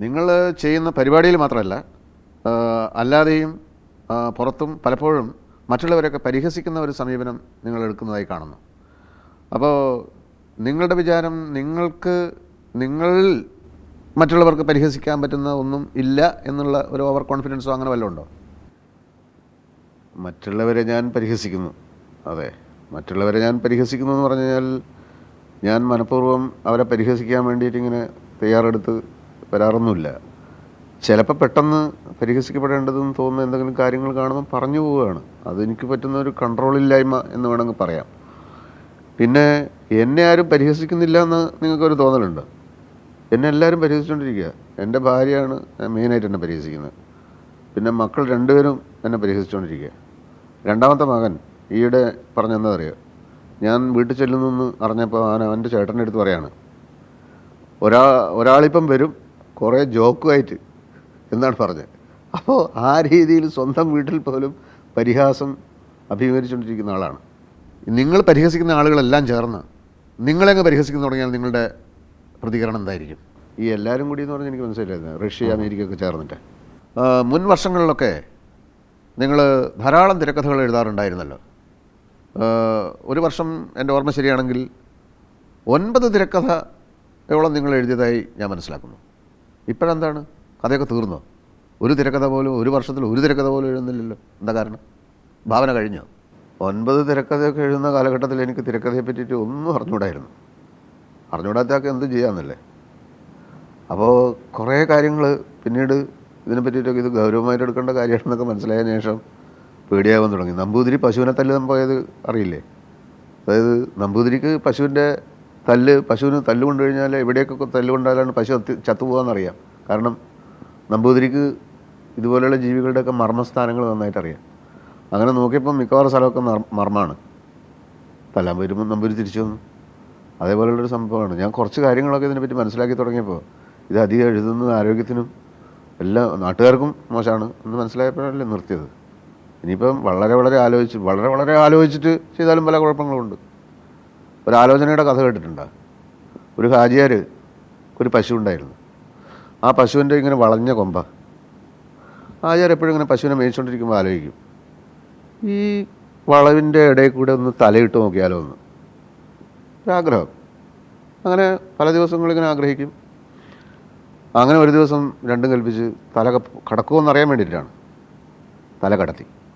നിങ്ങൾ ചെയ്യുന്ന പരിപാടിയിൽ മാത്രമല്ല, അല്ലാതെയും പുറത്തും പലപ്പോഴും മറ്റുള്ളവരൊക്കെ പരിഹസിക്കുന്ന ഒരു സമീപനം നിങ്ങൾ എടുക്കുന്നതായി കാണുന്നു. അപ്പോൾ നിങ്ങളുടെ വിചാരം നിങ്ങൾ മറ്റുള്ളവർക്ക് പരിഹസിക്കാൻ പറ്റുന്ന ഒന്നും ഇല്ല എന്നുള്ള ഒരു ഓവർ കോൺഫിഡൻസോ അങ്ങനെ വല്ലതും ഉണ്ടോ? മറ്റുള്ളവരെ ഞാൻ പരിഹസിക്കുന്നു, അതെ, മറ്റുള്ളവരെ ഞാൻ പരിഹസിക്കുന്നു എന്ന് പറഞ്ഞു കഴിഞ്ഞാൽ ഞാൻ മനഃപൂർവ്വം അവരെ പരിഹസിക്കാൻ വേണ്ടിയിട്ട് ഇങ്ങനെ തയ്യാറെടുത്ത് വരാറൊന്നുമില്ല. ചിലപ്പോൾ പെട്ടെന്ന് പരിഹസിക്കപ്പെടേണ്ടതെന്ന് തോന്നുന്ന എന്തെങ്കിലും കാര്യങ്ങൾ കാണുമ്പോൾ പറഞ്ഞു പോവുകയാണ്. അതെനിക്ക് പറ്റുന്ന ഒരു കൺട്രോളില്ലായ്മ എന്ന് വേണമെങ്കിൽ പറയാം. പിന്നെ എന്നെ ആരും പരിഹസിക്കുന്നില്ല എന്ന് നിങ്ങൾക്കൊരു തോന്നലുണ്ട്. എന്നെ എല്ലാവരും പരിഹസിച്ചുകൊണ്ടിരിക്കുക. എൻ്റെ ഭാര്യയാണ് മെയിനായിട്ട് എന്നെ പരിഹസിക്കുന്നത്. പിന്നെ മക്കൾ രണ്ടുപേരും എന്നെ പരിഹസിച്ചുകൊണ്ടിരിക്കുക. രണ്ടാമത്തെ മകൻ ഈയിടെ പറഞ്ഞെന്നറിയോ, ഞാൻ വീട്ടിൽ ചെല്ലുന്നെന്ന് അറിഞ്ഞപ്പോൾ അവൻ്റെ ചേട്ടൻ്റെ അടുത്ത് പറയാണ്, ഒരാളിപ്പം വരും കുറേ ജോക്കുമായിട്ട് എന്നാണ് പറഞ്ഞത്. അപ്പോൾ ആ രീതിയിൽ സ്വന്തം വീട്ടിൽ പോലും പരിഹാസം അഭിമുഖീകരിച്ചുകൊണ്ടിരിക്കുന്ന ആളാണ്. നിങ്ങൾ പരിഹസിക്കുന്ന ആളുകളെല്ലാം ചേർന്ന് നിങ്ങളെങ്ങ് പരിഹസിക്കുന്ന തുടങ്ങിയാൽ നിങ്ങളുടെ പ്രതികരണം എന്തായിരിക്കും? ഈ എല്ലാവരും കൂടി എന്ന് പറഞ്ഞാൽ എനിക്ക് മനസ്സിലായിരുന്നു, റഷ്യ അമേരിക്കയൊക്കെ ചേർന്നിട്ട്. മുൻ വർഷങ്ങളിലൊക്കെ നിങ്ങൾ ധാരാളം തിരക്കഥകൾ എഴുതാറുണ്ടായിരുന്നല്ലോ. ഒരു വർഷം എൻ്റെ ഓർമ്മ ശരിയാണെങ്കിൽ 9 തിരക്കഥയോളം നിങ്ങൾ എഴുതിയതായി ഞാൻ മനസ്സിലാക്കുന്നു. ഇപ്പോഴെന്താണ്, കഥയൊക്കെ തീർന്നോ? ഒരു തിരക്കഥ പോലും, ഒരു വർഷത്തിൽ ഒരു തിരക്കഥ പോലും എഴുതുന്നില്ലല്ലോ. എന്താ കാരണം? ഭാവന കഴിഞ്ഞോ? 9 തിരക്കഥയൊക്കെ എഴുതുന്ന കാലഘട്ടത്തിൽ എനിക്ക് തിരക്കഥയെ പറ്റിയിട്ട് ഒന്നും അറിഞ്ഞുകൂടായിരുന്നു. അറിഞ്ഞുകൂടാത്തൊക്കെ എന്ത് ചെയ്യാമെന്നല്ലേ. അപ്പോൾ കുറേ കാര്യങ്ങൾ പിന്നീട് ഇതിനെ പറ്റിയിട്ടൊക്കെ ഇത് ഗൗരവമായിട്ട് എടുക്കേണ്ട കാര്യമാണെന്നൊക്കെ മനസ്സിലായതിനു ശേഷം പേടിയാവാൻ തുടങ്ങി. നമ്പൂതിരി പശുവിനെ തല്ല് പോയത് അറിയില്ലേ? അതായത് നമ്പൂതിരിക്ക് പശുവിന് തല്ല് കൊണ്ടു കഴിഞ്ഞാൽ എവിടെയൊക്കെ തല്ല് കൊണ്ടാലാണ് പശു ചത്തുപോകാമെന്നറിയാം. കാരണം നമ്പൂതിരിക്ക് ഇതുപോലെയുള്ള ജീവികളുടെയൊക്കെ മർമ്മസ്ഥാനങ്ങൾ നന്നായിട്ട് അറിയാം. അങ്ങനെ നോക്കിയപ്പം മിക്കവാറും സ്ഥലമൊക്കെ മർമ്മമാണ്. തല്ലാൻ വരുമ്പോൾ നമ്പൂതിരി തിരിച്ചു വന്നു. അതേപോലെയുള്ളൊരു സംഭവമാണ്. ഞാൻ കുറച്ച് കാര്യങ്ങളൊക്കെ ഇതിനെപ്പറ്റി മനസ്സിലാക്കി തുടങ്ങിയപ്പോൾ ഇത് അധികം എഴുതുന്നത് ആരോഗ്യത്തിനും എല്ലാ നാട്ടുകാർക്കും മോശമാണ് എന്ന് മനസ്സിലായപ്പോഴല്ലേ നിർത്തിയത്. ഇനിയിപ്പം വളരെ ആലോചിച്ചിട്ട് ചെയ്താലും പല കുഴപ്പങ്ങളുണ്ട്. ഒരാലോചനയുടെ കഥ കേട്ടിട്ടുണ്ടോ? ഒരു ഹാജിയാർ ഒരു പശു ഉണ്ടായിരുന്നു. ആ പശുവിൻ്റെ ഇങ്ങനെ വളഞ്ഞ കൊമ്പ. ഹാജിയാർ എപ്പോഴും ഇങ്ങനെ പശുവിനെ മേയിച്ചുകൊണ്ടിരിക്കുമ്പോൾ ആലോചിക്കും, ഈ വളവിൻ്റെ ഇടയിൽ കൂടെ ഒന്ന് തലയിട്ട് നോക്കിയാലോ എന്ന് ഒരാഗ്രഹം. അങ്ങനെ പല ദിവസങ്ങളിങ്ങനെ ആഗ്രഹിക്കും. അങ്ങനെ ഒരു ദിവസം രണ്ടും കൽപ്പിച്ച് തല കടക്കുമെന്നറിയാൻ വേണ്ടിയിട്ടാണ്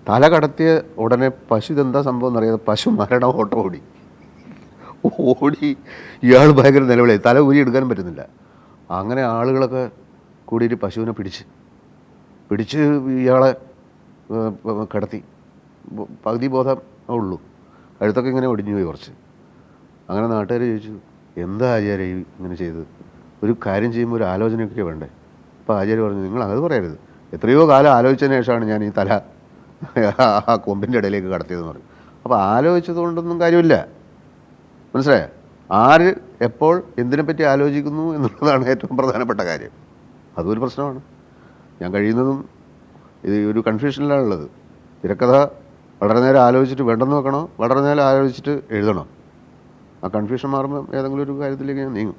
തല കടത്തിയ ഉടനെ പശു ഇതെന്താ സംഭവം എന്നറിയാതെ പശു ഓട്ടം ഓടി ഇയാൾ ഭയങ്കര നിലവിളി, തല ഊരി എടുക്കാനും പറ്റുന്നില്ല. അങ്ങനെ ആളുകളൊക്കെ കൂടിയിട്ട് പശുവിനെ പിടിച്ച് ഇയാളെ കിടത്തി. പകുതി ബോധം ഉള്ളൂ, കഴുത്തൊക്കെ ഇങ്ങനെ ഒടിഞ്ഞു പോയി കുറച്ച്. അങ്ങനെ നാട്ടുകാർ ചോദിച്ചു, എന്താ ആചാര്യ ഇങ്ങനെ ചെയ്തത്? ഒരു കാര്യം ചെയ്യുമ്പോൾ ഒരു ആലോചനയൊക്കെ വേണ്ടേ? അപ്പോൾ ആചാര്യ പറഞ്ഞു, നിങ്ങൾ അത് പറയരുത്, എത്രയോ കാലം ആലോചിച്ചതിന് ശേഷമാണ് ഞാൻ ഈ തല ആ കൊമ്പിൻ്റെ ഇടയിലേക്ക് കടത്തിയതെന്ന് പറയും. അപ്പോൾ ആലോചിച്ചത് കൊണ്ടൊന്നും കാര്യമില്ല, മനസ്സിലായോ? ആര് എപ്പോൾ എന്തിനെപ്പറ്റി ആലോചിക്കുന്നു എന്നുള്ളതാണ് ഏറ്റവും പ്രധാനപ്പെട്ട കാര്യം. അതൊരു പ്രശ്നമാണ്. ഞാൻ കഴിയുന്നതും ഇത് ഒരു കൺഫ്യൂഷനിലാണുള്ളത്. തിരക്കഥ വളരെ നേരം ആലോചിച്ചിട്ട് വേണ്ടെന്ന് വെക്കണോ, വളരെ നേരം ആലോചിച്ചിട്ട് എഴുതണോ? ആ കൺഫ്യൂഷൻ മാറുമ്പോൾ ഏതെങ്കിലും ഒരു കാര്യത്തിലേക്ക് ഞാൻ നീങ്ങും.